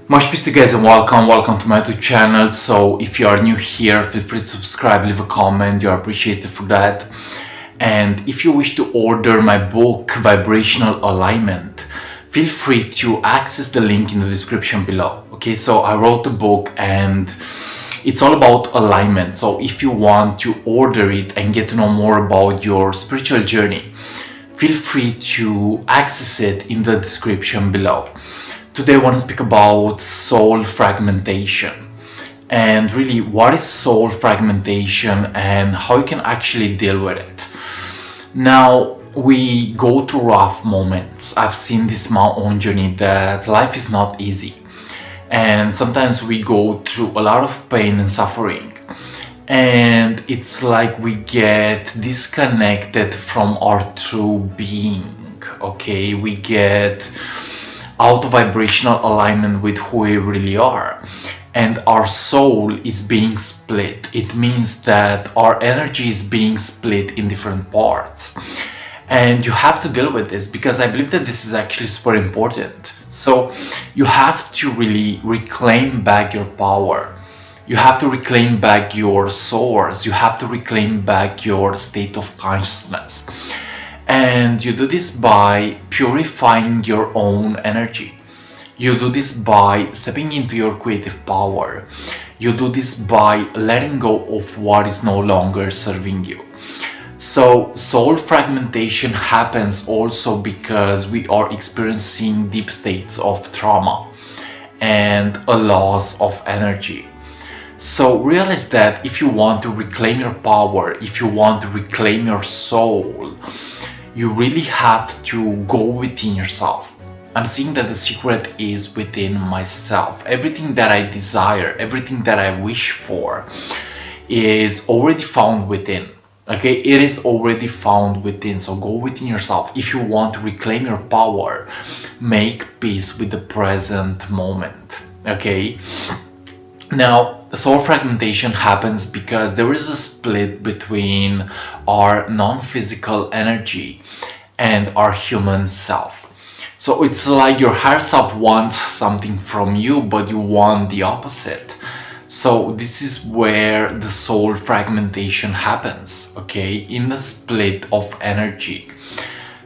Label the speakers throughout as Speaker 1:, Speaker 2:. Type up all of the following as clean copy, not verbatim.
Speaker 1: Much peace to you guys and welcome to my YouTube channel. So if you are new here, feel free to subscribe, leave a comment, you're appreciated for that. And if you wish to order my book, Vibrational Alignment, feel free to access the link in the description below. Okay, so I wrote the book and it's all about alignment. So if you want to order it and get to know more about your spiritual journey, feel free to access it in the description below. Today I want to speak about soul fragmentation and really what is soul fragmentation and how you can actually deal with it. Now, we go through rough moments. I've seen this in my own journey that life is not easy and sometimes we go through a lot of pain and suffering, and it's like we get disconnected from our true being. Okay, we get out of vibrational alignment with who we really are, and our soul is being split. It means that our energy is being split in different parts, and you have to deal with this because I believe that this is actually super important. So you have to really reclaim back your power. You have to reclaim back your source. You have to reclaim back your state of consciousness. And you do this by purifying your own energy. You do this by stepping into your creative power. You do this by letting go of what is no longer serving you. So soul fragmentation happens also because we are experiencing deep states of trauma and a loss of energy. So realize that if you want to reclaim your power, if you want to reclaim your soul, you really have to go within yourself. I'm seeing that the secret is within myself. Everything that I desire, everything that I wish for is already found within. Okay, it is already found within. So go within yourself. If you want to reclaim your power, make peace with the present moment. Okay. Now, soul fragmentation happens because there is a split between our non-physical energy and our human self. So it's like your higher self wants something from you, but you want the opposite. So this is where the soul fragmentation happens, okay, in the split of energy.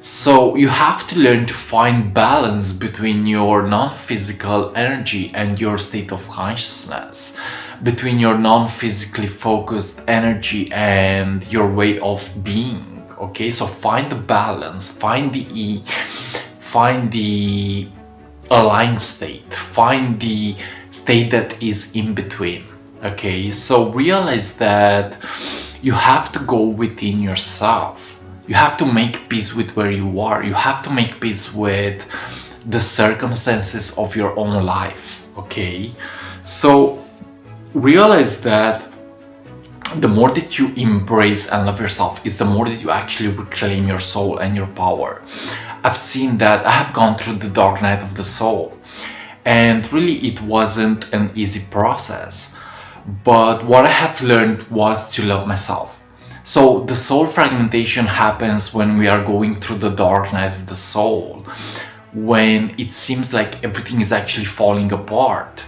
Speaker 1: So you have to learn to find balance between your non-physical energy and your state of consciousness, between your non-physically focused energy and your way of being. Okay, so find the balance, find the aligned state, find the state that is in between. Okay, so realize that you have to go within yourself. You have to make peace with where you are. You have to make peace with the circumstances of your own life. Okay, so realize that the more that you embrace and love yourself is the more that you actually reclaim your soul and your power. I've seen that. I have gone through the dark night of the soul, and really it wasn't an easy process, but what I have learned was to love myself. So the soul fragmentation happens when we are going through the dark night of the soul, when it seems like everything is actually falling apart.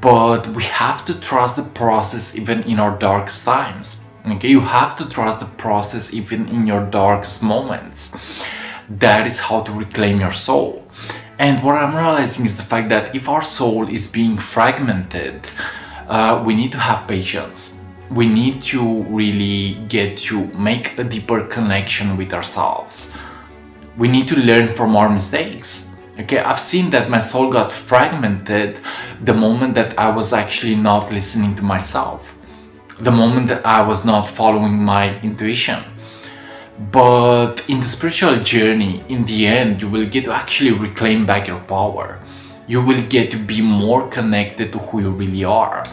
Speaker 1: But we have to trust the process even in our darkest times. Okay, you have to trust the process even in your darkest moments. That is how to reclaim your soul. And what I'm realizing is the fact that if our soul is being fragmented, we need to have patience. We need to really get to make a deeper connection with ourselves. We need to learn from our mistakes. Okay, I've seen that my soul got fragmented the moment that I was actually not listening to myself, the moment that I was not following my intuition. But in the spiritual journey, in the end, you will get to actually reclaim back your power. You will get to be more connected to who you really are.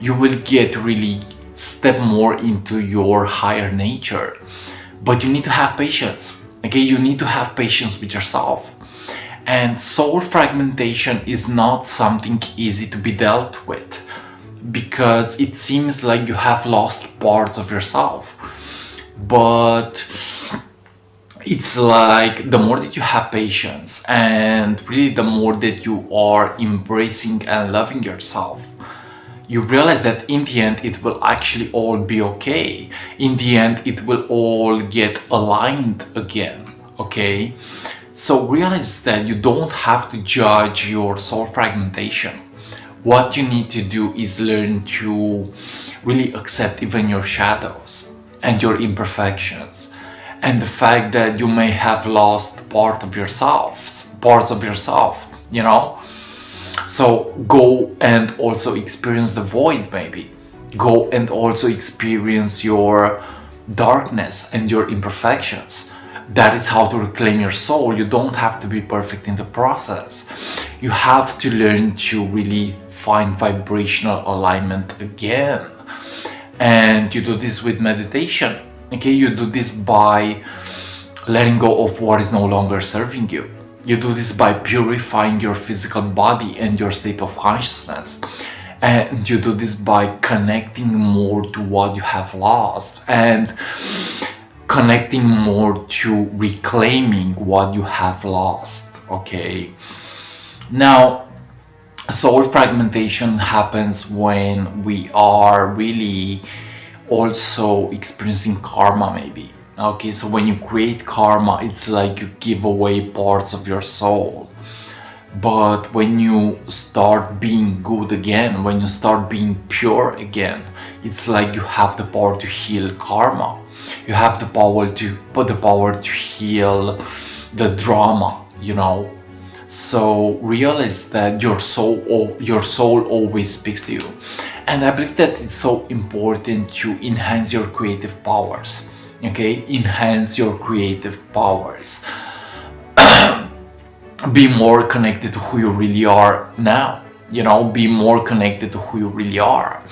Speaker 1: You will get to really step more into your higher nature. But you need to have patience. Okay, you need to have patience with yourself. And soul fragmentation is not something easy to be dealt with because it seems like you have lost parts of yourself. But it's like the more that you have patience and really the more that you are embracing and loving yourself, you realize that in the end it will actually all be okay. In the end it will all get aligned again. Okay, so realize that you don't have to judge your soul fragmentation. What you need to do is learn to really accept even your shadows and your imperfections and the fact that you may have lost parts of yourself, you know. So go and also experience the void, maybe. Go and also experience your darkness and your imperfections. That is how to reclaim your soul. You don't have to be perfect in the process. You have to learn to really find vibrational alignment again. And you do this with meditation. Okay, you do this by letting go of what is no longer serving you. You do this by purifying your physical body and your state of consciousness. And you do this by connecting more to what you have lost and connecting more to reclaiming what you have lost. Okay. Now, soul fragmentation happens when we are really also experiencing karma, maybe. Okay, so when you create karma, it's like you give away parts of your soul. But when you start being good again, when you start being pure again, it's like you have the power to heal karma. You have the power to heal the drama, you know. So realize that your soul always speaks to you. And I believe that it's so important to enhance your creative powers. Okay, enhance your creative powers. Be more connected to who you really are now. You know, be more connected to who you really are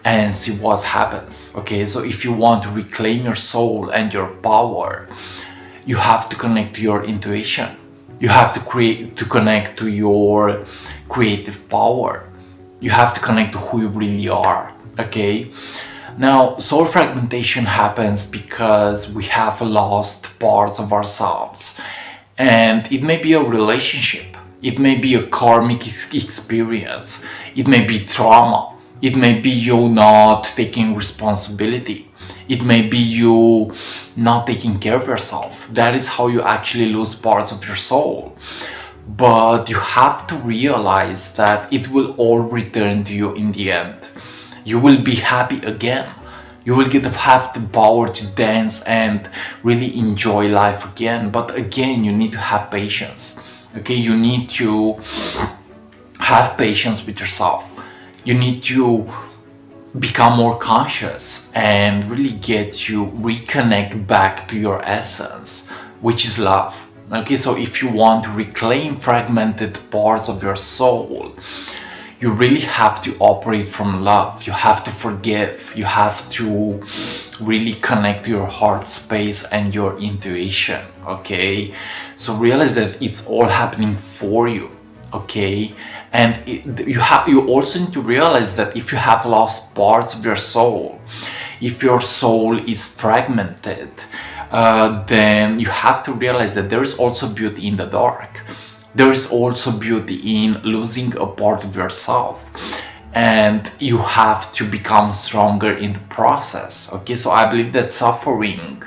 Speaker 1: and see what happens. Okay, so if you want to reclaim your soul and your power, you have to connect to your intuition. You have to connect to your creative power. You have to connect to who you really are. Okay. Now, soul fragmentation happens because we have lost parts of ourselves. And it may be a relationship, it may be a karmic experience, it may be trauma, it may be you not taking responsibility, it may be you not taking care of yourself. That is how you actually lose parts of your soul. But you have to realize that it will all return to you in the end. You will be happy again. You will have the power to dance and really enjoy life again. But again, you need to have patience. Okay, you need to have patience with yourself. You need to become more conscious and really get to reconnect back to your essence, which is love. Okay, so if you want to reclaim fragmented parts of your soul, you really have to operate from love. You have to forgive. You have to really connect to your heart space and your intuition. Okay, so realize that it's all happening for you. Okay, and you also need to realize that if you have lost parts of your soul, if your soul is fragmented, then you have to realize that there is also beauty in the dark. There is also beauty in losing a part of yourself, and you have to become stronger in the process. Okay, so I believe that suffering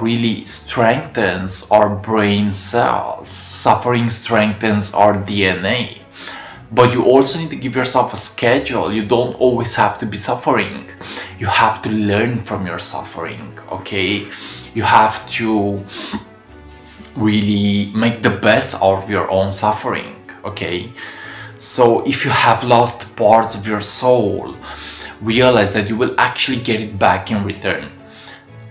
Speaker 1: really strengthens our brain cells. Suffering strengthens our DNA. But you also need to give yourself a schedule. You don't always have to be suffering. You have to learn from your suffering. Okay, you have to really make the best out of your own suffering. Okay, so if you have lost parts of your soul, realize that you will actually get it back in return.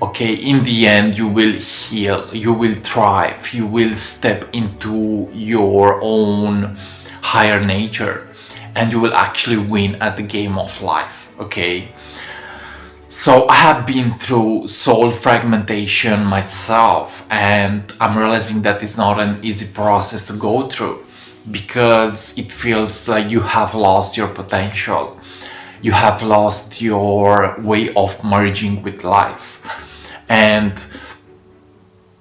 Speaker 1: Okay, in the end you will heal, you will thrive, you will step into your own higher nature, and you will actually win at the game of life. Okay, so I have been through soul fragmentation myself, and I'm realizing that it's not an easy process to go through, because it feels like you have lost your potential. You have lost your way of merging with life. And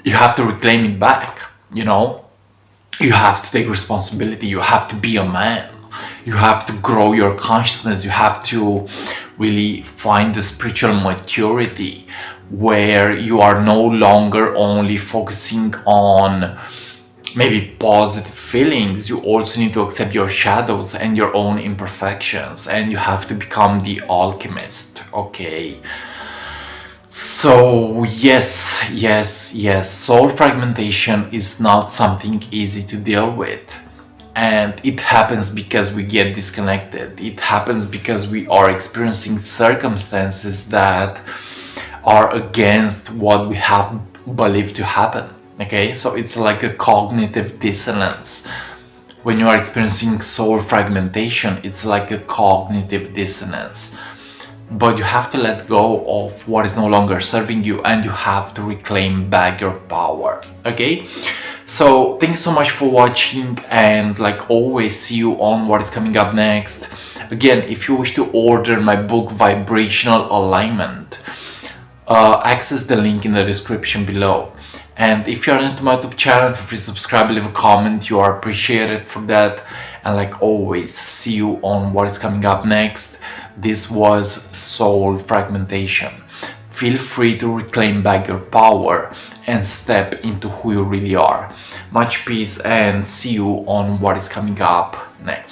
Speaker 1: you have to reclaim it back, you know. You have to take responsibility, you have to be a man, you have to grow your consciousness, you have to really find the spiritual maturity where you are no longer only focusing on maybe positive feelings. You also need to accept your shadows and your own imperfections, and you have to become the alchemist. Okay, so yes, soul fragmentation is not something easy to deal with, and it happens because we get disconnected. It happens because we are experiencing circumstances that are against what we have believed to happen. Okay, so it's like a cognitive dissonance. When you are experiencing soul fragmentation, it's like a cognitive dissonance. But you have to let go of what is no longer serving you, and you have to reclaim back your power. Okay, so thanks so much for watching, and like always, see you on what is coming up next. Again, if you wish to order my book Vibrational Alignment, access the link in the description below. And if you're new to my YouTube channel, feel free to subscribe, leave a comment, you are appreciated for that. And like always, see you on what is coming up next. This was soul fragmentation. Feel free to reclaim back your power and step into who you really are. Much peace, and see you on what is coming up next.